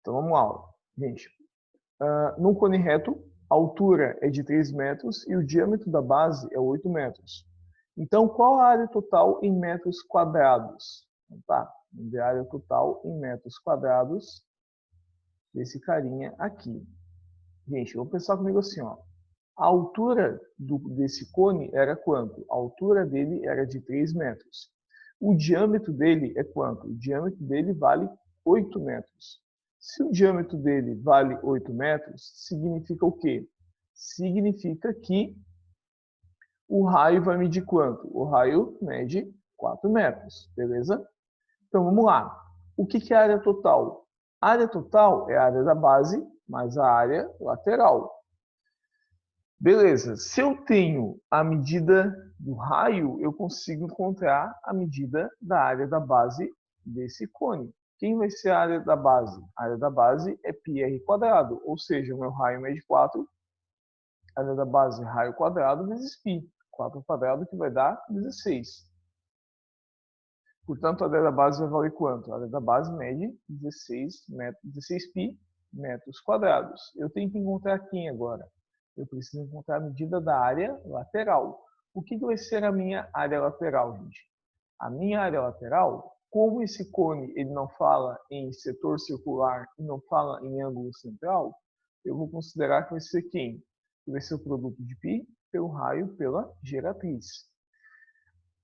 Então vamos lá, ó. Gente. No cone reto, a altura é de 3 metros e o diâmetro da base é 8 metros. Então, qual a área total em metros quadrados? Então, tá, vamos ver a área total em metros quadrados desse carinha aqui. Gente, vamos pensar comigo assim, ó. A altura desse cone era quanto? A altura dele era de 3 metros. O diâmetro dele é quanto? O diâmetro dele vale 8 metros. Se o diâmetro dele vale 8 metros, significa o quê? Significa que o raio vai medir quanto? O raio mede 4 metros, beleza? Então vamos lá. O que é a área total? A área total é a área da base mais a área lateral. Beleza, se eu tenho a medida do raio, eu consigo encontrar a medida da área da base desse cone. Quem vai ser a área da base? A área da base é πr², ou seja, o meu raio mede 4, a área da base é raio quadrado vezes π, 4² que vai dar 16. Portanto, a área da base vai valer quanto? A área da base mede 16π metros quadrados. Eu tenho que encontrar quem agora? Eu preciso encontrar a medida da área lateral. O que vai ser a minha área lateral, gente? A minha área lateral, como esse cone ele não fala em setor circular e não fala em ângulo central, eu vou considerar que vai ser quem? Que vai ser o produto de π pelo raio pela geratriz.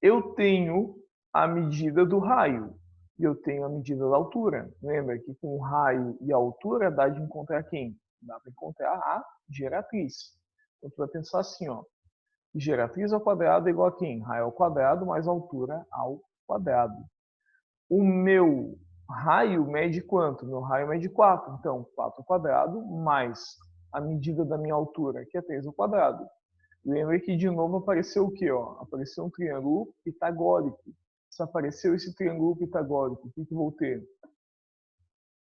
Eu tenho a medida do raio e eu tenho a medida da altura. Lembra que com o raio e a altura dá de encontrar quem? Dá para encontrar a geratriz. Então, tu vai pensar assim, ó. Geratriz ao quadrado é igual a quem? Raio ao quadrado mais altura ao quadrado. O meu raio mede quanto? Meu raio mede 4. Então, 4 ao quadrado mais a medida da minha altura, que é 3 ao quadrado. Lembra que de novo apareceu o quê? Ó? Apareceu um triângulo pitagórico. Se apareceu esse triângulo pitagórico, o que eu vou ter?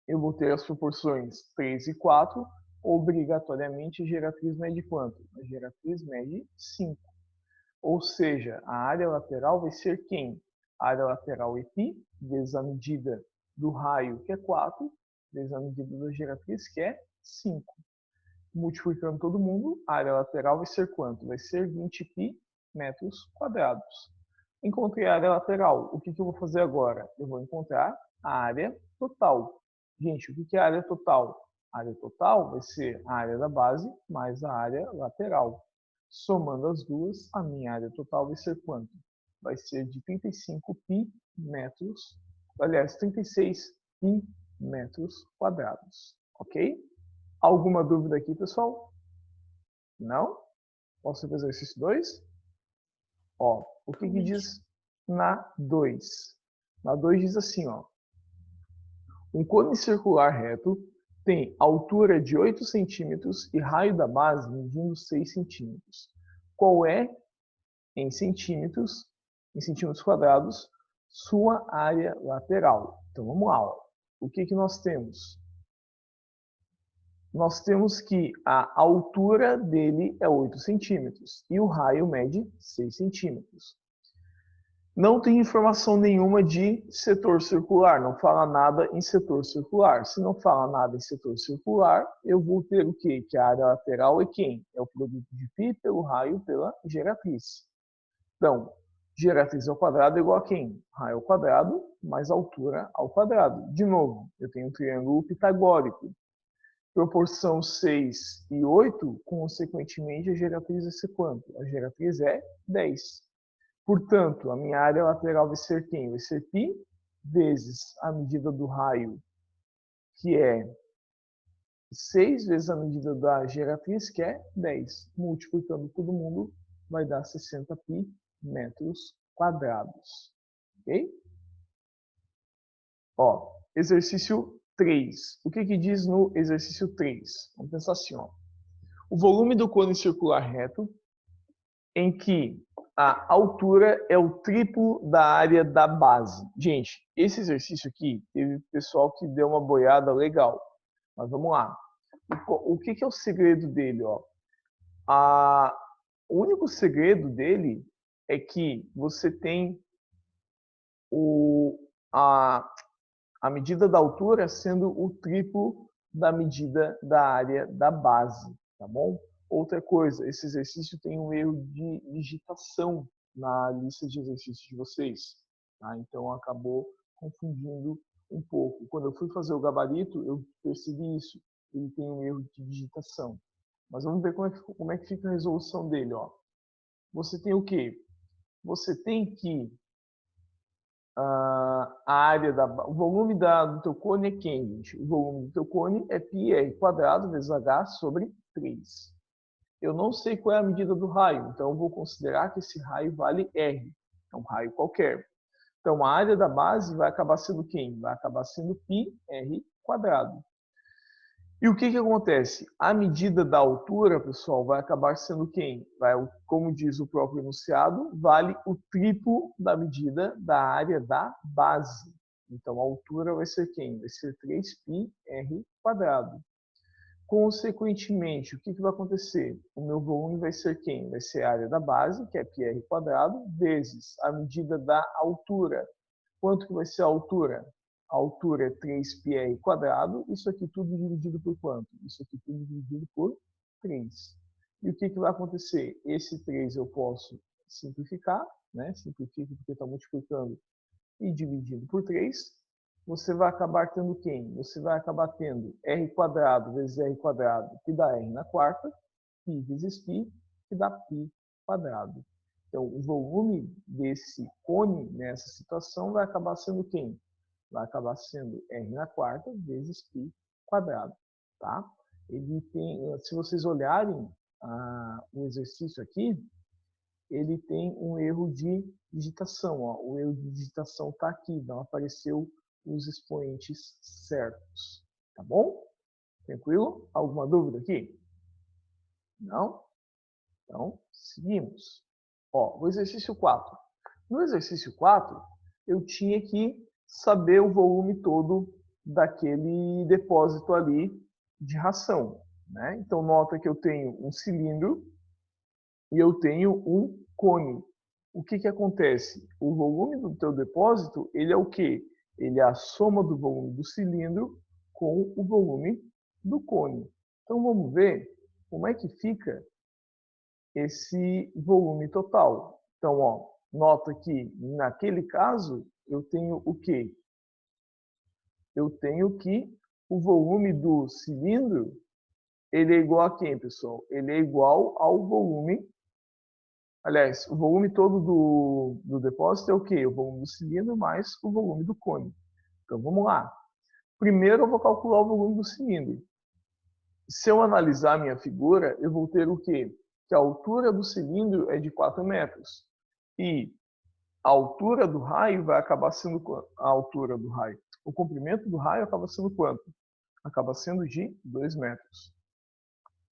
Eu vou ter as proporções 3 e 4. Obrigatoriamente, a geratriz mede quanto? A geratriz mede 5. Ou seja, a área lateral vai ser quem? A área lateral é π, vezes a medida do raio, que é 4, vezes a medida da geratriz, que é 5. Multiplicando todo mundo, a área lateral vai ser quanto? Vai ser 20π metros quadrados. Encontrei a área lateral. O que eu vou fazer agora? Eu vou encontrar a área total. Gente, o que é a área total? A área total vai ser a área da base mais a área lateral. Somando as duas, a minha área total vai ser quanto? Vai ser de 35π metros, aliás, 36π metros quadrados. Ok? Alguma dúvida aqui, pessoal? Não? Posso fazer o exercício 2? Ó, o que diz na 2? Na 2 diz assim, ó. Um cone circular reto tem altura de 8 centímetros e raio da base medindo 6 centímetros. Qual é, em centímetros quadrados, sua área lateral? Então, vamos lá. Ó. O que nós temos? Nós temos que a altura dele é 8 centímetros e o raio mede 6 centímetros. Não tem informação nenhuma de setor circular, não fala nada em setor circular. Se não fala nada em setor circular, eu vou ter o quê? Que a área lateral é quem? É o produto de π pelo raio pela geratriz. Então, geratriz ao quadrado é igual a quem? Raio ao quadrado mais altura ao quadrado. De novo, eu tenho um triângulo pitagórico. Proporção 6 e 8, consequentemente, a geratriz vai ser quanto? A geratriz é 10. Portanto, a minha área lateral vai ser quem? Vai ser π vezes a medida do raio, que é 6 vezes a medida da geratriz, que é 10. Multiplicando todo mundo, vai dar 60π metros quadrados. Ok? Ó, exercício 3. O que diz no exercício 3? Vamos pensar assim, ó. O volume do cone circular reto, em que a altura é o triplo da área da base. Gente, esse exercício aqui, teve pessoal que deu uma boiada legal. Mas vamos lá. O que é o segredo dele? Ó? O único segredo dele é que você tem a A medida da altura sendo o triplo da medida da área da base, tá bom? Outra coisa, esse exercício tem um erro de digitação na lista de exercícios de vocês, tá? Então acabou confundindo um pouco. Quando eu fui fazer o gabarito, eu percebi isso. Ele tem um erro de digitação. Mas vamos ver como é que fica a resolução dele, ó. Você tem o quê? Você tem que a área o volume do teu cone é quem, gente? O volume do teu cone é πr² vezes h sobre 3. Eu não sei qual é a medida do raio, então eu vou considerar que esse raio vale r. É um raio qualquer. Então a área da base vai acabar sendo quem? Vai acabar sendo πr². E o que acontece? A medida da altura, pessoal, vai acabar sendo quem? Como diz o próprio enunciado, vale o triplo da medida da área da base. Então, a altura vai ser quem? Vai ser 3πr². Consequentemente, o que vai acontecer? O meu volume vai ser quem? Vai ser a área da base, que é πr², vezes a medida da altura. Quanto que vai ser a altura? A altura é 3πr², isso aqui tudo dividido por quanto? Isso aqui tudo dividido por 3. E o que vai acontecer? Esse 3 eu posso simplificar, né? Simplifico porque está multiplicando e dividindo por 3. Você vai acabar tendo quem? Você vai acabar tendo r² vezes r², que dá r na quarta, π vezes π, que dá π². Então, o volume desse cone nessa situação vai acabar sendo quem? Vai acabar sendo r na quarta vezes π². Tá? Ele tem, se vocês olharem o exercício aqui, ele tem um erro de digitação. Ó. O erro de digitação está aqui, não apareceu os expoentes certos. Tá bom? Tranquilo? Alguma dúvida aqui? Não? Então, seguimos. Ó, o exercício 4. No exercício 4, eu tinha que saber o volume todo daquele depósito ali de ração. Né? Então, nota que eu tenho um cilindro e eu tenho um cone. O que acontece? O volume do teu depósito, ele é o quê? Ele é a soma do volume do cilindro com o volume do cone. Então, vamos ver como é que fica esse volume total. Então, ó, nota que naquele caso eu tenho o quê? Eu tenho que o volume do cilindro ele é igual a quem, pessoal? Ele é igual ao volume. Aliás, o volume todo do depósito é o quê? O volume do cilindro mais o volume do cone. Então vamos lá. Primeiro eu vou calcular o volume do cilindro. Se eu analisar a minha figura, eu vou ter o quê? Que a altura do cilindro é de 4 metros. E a altura do raio vai acabar sendo quanto? A altura do raio. O comprimento do raio acaba sendo quanto? Acaba sendo de 2 metros.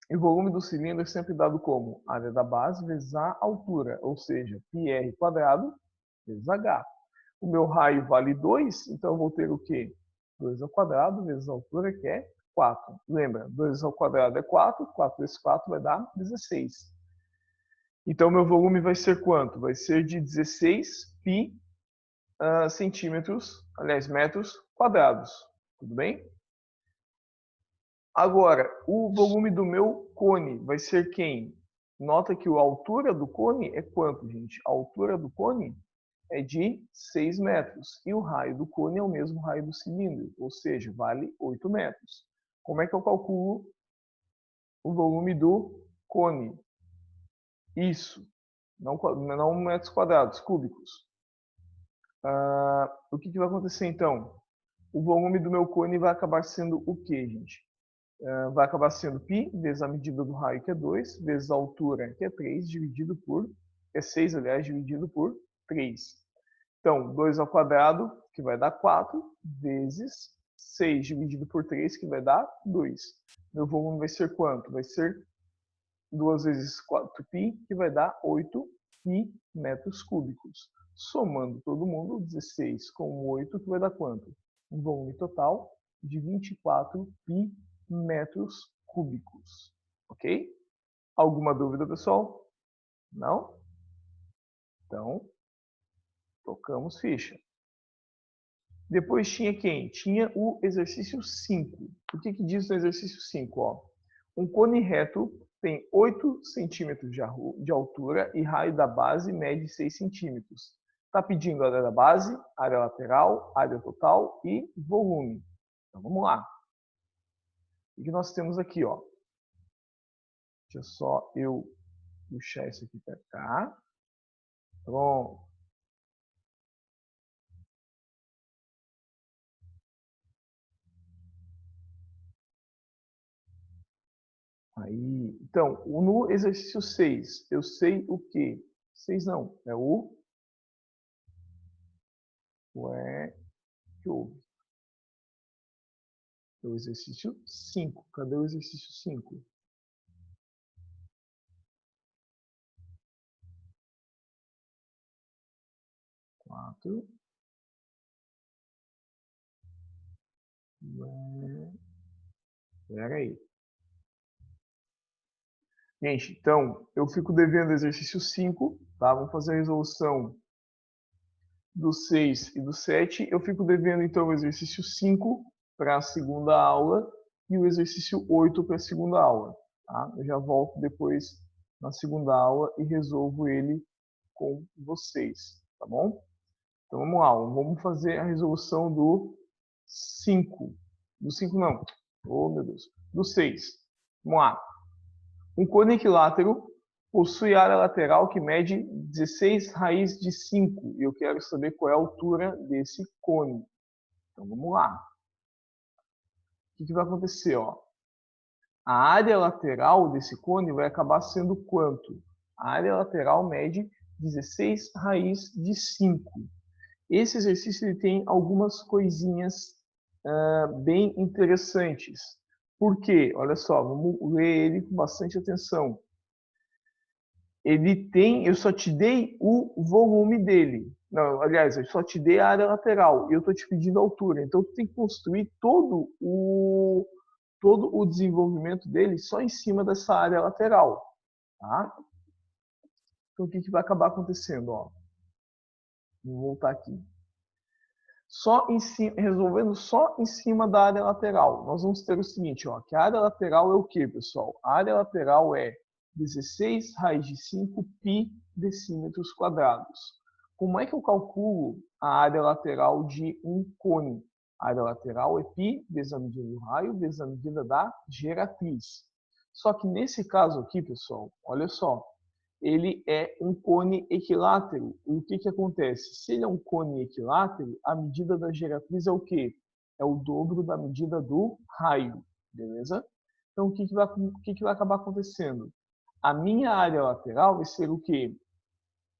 E o volume do cilindro é sempre dado como área da base vezes a altura, ou seja, πr² vezes h. O meu raio vale 2, então eu vou ter o quê? 2² vezes a altura, que é 4. Lembra, 2² é 4, 4 vezes 4 vai dar 16. Então, meu volume vai ser quanto? Vai ser de 16 π centímetros, aliás, metros quadrados. Tudo bem? Agora, o volume do meu cone vai ser quem? Nota que a altura do cone é quanto, gente? A altura do cone é de 6 metros. E o raio do cone é o mesmo raio do cilindro, ou seja, vale 8 metros. Como é que eu calculo o volume do cone? Isso. Não metros quadrados, cúbicos. O que vai acontecer então? O volume do meu cone vai acabar sendo o quê, gente? Vai acabar sendo π vezes a medida do raio, que é 2, vezes a altura, que é 3, dividido por... É 6, aliás, dividido por 3. Então, 2², que vai dar 4, vezes 6 dividido por 3, que vai dar 2. Meu volume vai ser quanto? Vai ser 2 vezes 4π, que vai dar 8π metros cúbicos. Somando todo mundo, 16 com 8, que vai dar quanto? Um volume total de 24π metros cúbicos. Ok? Alguma dúvida, pessoal? Não? Então, tocamos ficha. Depois tinha quem? Tinha o exercício 5. O que diz no exercício 5? Ó? Um cone reto tem 8 centímetros de altura e raio da base mede 6 centímetros. Está pedindo a área da base, área lateral, área total e volume. Então vamos lá. O que nós temos aqui? Ó? Deixa só eu puxar isso aqui para cá. Pronto. Aí, então, no exercício 6, eu sei o quê? 6 não, é o ué, que houve? É o exercício 5. Cadê o exercício 5? 4. Espera aí. Gente, então, eu fico devendo o exercício 5, tá? Vamos fazer a resolução do 6 e do 7. Eu fico devendo, então, o exercício 5 para a segunda aula e o exercício 8 para a segunda aula. Tá? Eu já volto depois na segunda aula e resolvo ele com vocês, tá bom? Então vamos lá, vamos fazer a resolução do 5. Do 5 não, oh meu Deus, do 6. Vamos lá. Um cone equilátero possui área lateral que mede 16 raiz de 5. E eu quero saber qual é a altura desse cone. Então vamos lá. O que vai acontecer? Ó? A área lateral desse cone vai acabar sendo quanto? A área lateral mede 16 raiz de 5. Esse exercício ele tem algumas coisinhas bem interessantes. Por quê? Olha só, vamos ler ele com bastante atenção. Ele tem, eu só te dei o volume dele. Não, aliás, eu só te dei a área lateral e eu estou te pedindo a altura. Então, tu tem que construir todo o desenvolvimento dele só em cima dessa área lateral. Tá? Então, o que vai acabar acontecendo? Ó? Vou voltar aqui. Só em cima, resolvendo só em cima da área lateral. Nós vamos ter o seguinte, ó, que a área lateral é o que, pessoal? A área lateral é 16 raiz de 5 π decímetros quadrados. Como é que eu calculo a área lateral de um cone? A área lateral é π vezes a medida do raio vezes a medida da geratriz. Só que nesse caso aqui, pessoal, olha só, ele é um cone equilátero. E o que acontece? Se ele é um cone equilátero, a medida da geratriz é o quê? É o dobro da medida do raio, beleza? Então, o que vai acabar acontecendo? A minha área lateral vai ser o quê?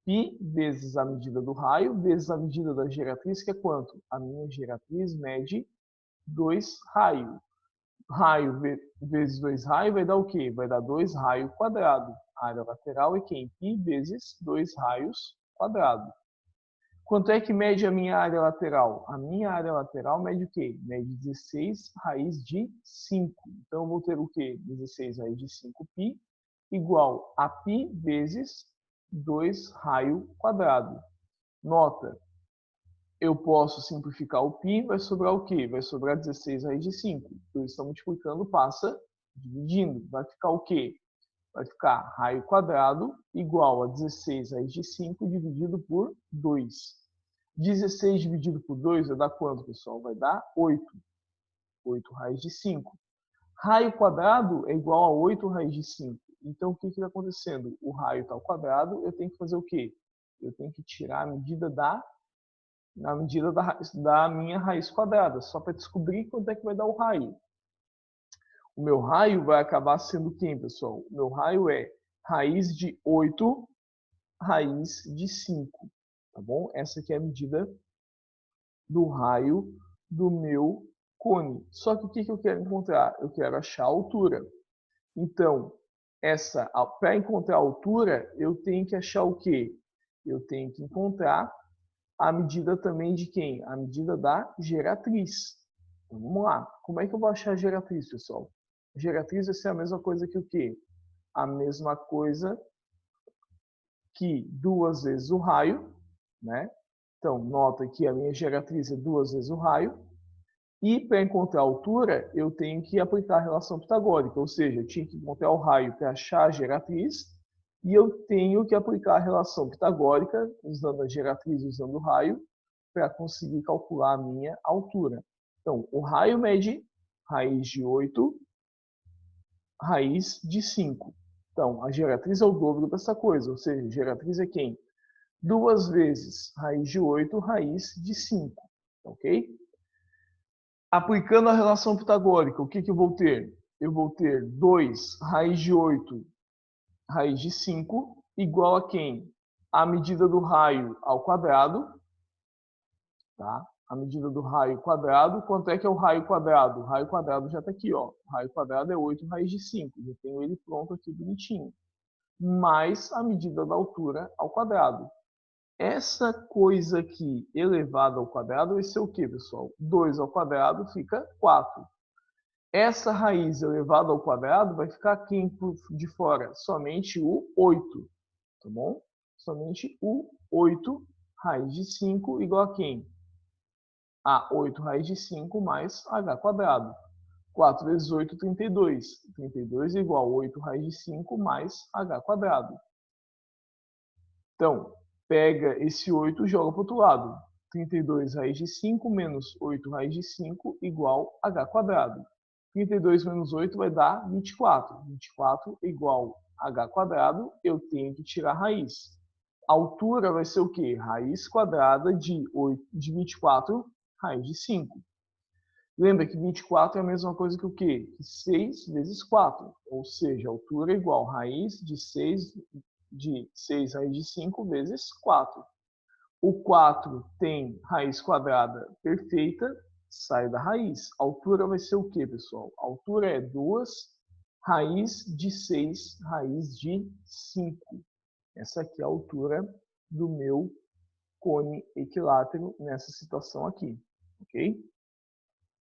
Π vezes a medida do raio, vezes a medida da geratriz, que é quanto? A minha geratriz mede 2 raios. Raio vezes 2 raios vai dar o quê? Vai dar 2 raios quadrado. A área lateral é quem? Π vezes 2 raios quadrado. Quanto é que mede a minha área lateral? A minha área lateral mede o quê? Mede 16 raiz de 5. Então, eu vou ter o quê? 16 raiz de 5π igual a π vezes 2 raio quadrado. Nota, eu posso simplificar o π, vai sobrar o quê? Vai sobrar 16 raiz de 5. Então, estamos multiplicando, passa dividindo. Vai ficar o quê? Vai ficar raio quadrado igual a 16 raiz de 5 dividido por 2. 16 dividido por 2 vai dar quanto, pessoal? Vai dar 8. 8 raiz de 5. Raio quadrado é igual a 8 raiz de 5. Então, o que está acontecendo? O raio está ao quadrado, eu tenho que fazer o quê? Eu tenho que tirar a medida da minha raiz quadrada, só para descobrir quanto é que vai dar o raio. O meu raio vai acabar sendo quem, pessoal? O meu raio é raiz de 8 raiz de 5, tá bom? Essa aqui é a medida do raio do meu cone. Só que o que eu quero encontrar? Eu quero achar a altura. Então, para encontrar a altura, eu tenho que achar o quê? Eu tenho que encontrar a medida também de quem? A medida da geratriz. Então, vamos lá. Como é que eu vou achar a geratriz, pessoal? A geratriz vai ser a mesma coisa que o quê? A mesma coisa que 2 vezes o raio, né? Então, nota que a minha geratriz é 2 vezes o raio. E para encontrar a altura, eu tenho que aplicar a relação pitagórica, ou seja, eu tinha que encontrar o raio para achar a geratriz, e eu tenho que aplicar a relação pitagórica, usando a geratriz e usando o raio, para conseguir calcular a minha altura. Então, o raio mede raiz de 8, raiz de 5. Então, a geratriz é o dobro dessa coisa, ou seja, a geratriz é quem? 2 vezes raiz de 8, raiz de 5. Ok? Aplicando a relação pitagórica, o que eu vou ter? Eu vou ter 2 raiz de 8, raiz de 5, igual a quem? A medida do raio ao quadrado. Tá? A medida do raio quadrado. Quanto é que é o raio quadrado? O raio quadrado já está aqui. Ó. O raio quadrado é 8 raiz de 5. Eu tenho ele pronto aqui, bonitinho. Mais a medida da altura ao quadrado. Essa coisa aqui elevada ao quadrado vai ser o quê, pessoal? 2 ao quadrado fica 4. Essa raiz elevada ao quadrado vai ficar aqui de fora? Somente o 8. Tá bom? Somente o 8 raiz de 5 igual a quem? A 8 raiz de 5 mais h quadrado. 4 vezes 8, 32. 32 é igual a 8 raiz de 5 mais h quadrado. Então, pega esse 8 e joga para o outro lado. 32 raiz de 5 menos 8 raiz de 5 igual a h quadrado. 32 menos 8 vai dar 24. 24 igual a h quadrado, eu tenho que tirar a raiz. A altura vai ser o quê? Raiz quadrada de 24 raiz de 5. Lembra que 24 é a mesma coisa que o quê? Que 6 vezes 4. Ou seja, a altura é igual a raiz de 6 raiz de 5 vezes 4. O 4 tem raiz quadrada perfeita, sai da raiz. A altura vai ser o quê, pessoal? A altura é 2 raiz de 6 raiz de 5. Essa aqui é a altura do meu cone equilátero nessa situação aqui, ok?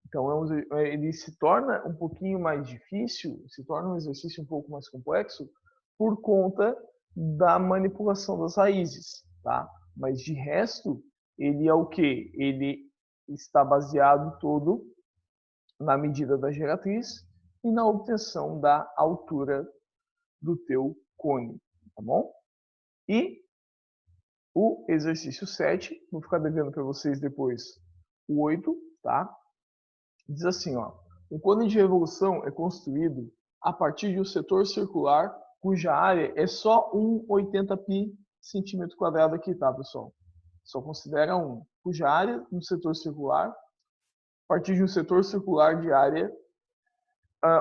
Então, ele se torna um pouquinho mais difícil, se torna um exercício um pouco mais complexo por conta da manipulação das raízes, tá? Mas de resto, ele é o quê? Ele está baseado todo na medida da geratriz e na obtenção da altura do teu cone, tá bom? E o exercício 7, vou ficar devendo para vocês depois o 8, tá? Diz assim, ó, um cone de revolução é construído a partir de um setor circular cuja área é só 1,80 π centímetro quadrado aqui, tá, pessoal? Só considera um. Cuja área no setor circular, a partir de um setor circular de área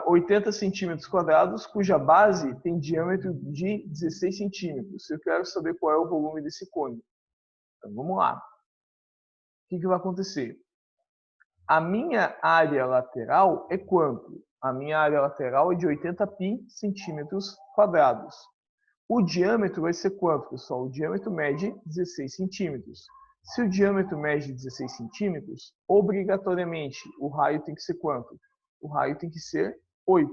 80 centímetros quadrados, cuja base tem diâmetro de 16 centímetros. Eu quero saber qual é o volume desse cone. Então, vamos lá. O que vai acontecer? A minha área lateral é quanto? A minha área lateral é de 80 π centímetros quadrados. O diâmetro vai ser quanto, pessoal? O diâmetro mede 16 centímetros. Se o diâmetro mede 16 centímetros, obrigatoriamente o raio tem que ser quanto? O raio tem que ser 8.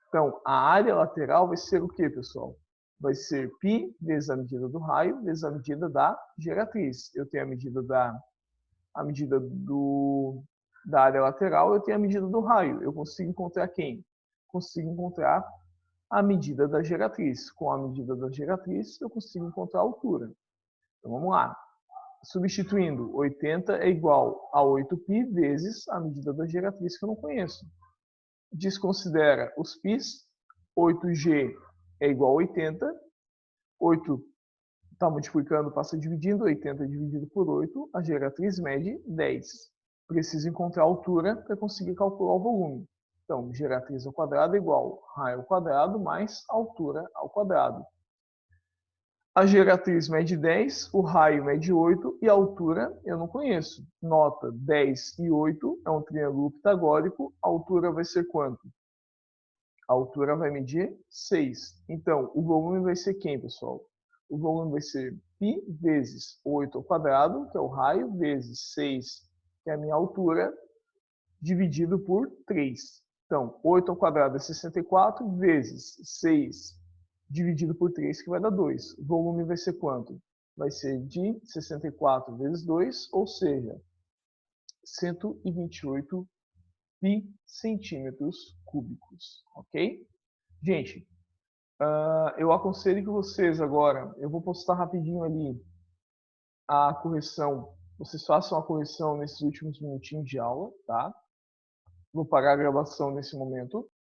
Então, a área lateral vai ser o que, pessoal? Vai ser π vezes a medida do raio vezes a medida da geratriz. Eu tenho a medida da área lateral, eu tenho a medida do raio. Eu consigo encontrar quem? Consigo encontrar a medida da geratriz. Com a medida da geratriz, eu consigo encontrar a altura. Então, vamos lá. Substituindo, 80 é igual a 8π vezes a medida da geratriz que eu não conheço. Desconsidera os π's. 8g é igual a 80. 8 está multiplicando, passa dividindo. 80 dividido por 8, a geratriz mede 10. Preciso encontrar a altura para conseguir calcular o volume. Então, geratriz ao quadrado é igual a raio ao quadrado mais altura ao quadrado. A geratriz mede 10, o raio mede 8 e a altura eu não conheço. Nota, 10 e 8 é um triângulo pitagórico. A altura vai ser quanto? A altura vai medir 6. Então, o volume vai ser quem, pessoal? O volume vai ser π vezes 8 ao quadrado, que é o raio, vezes 6, que é a minha altura, dividido por 3. Então, 8 ao quadrado é 64, vezes 6 dividido por 3, que vai dar 2. O volume vai ser quanto? vai ser de 64 vezes 2, ou seja, 128 pi centímetros cúbicos, ok? Gente, eu aconselho que vocês agora, eu vou postar rapidinho ali a correção, vocês façam a correção nesses últimos minutinhos de aula, tá? Vou parar a gravação nesse momento.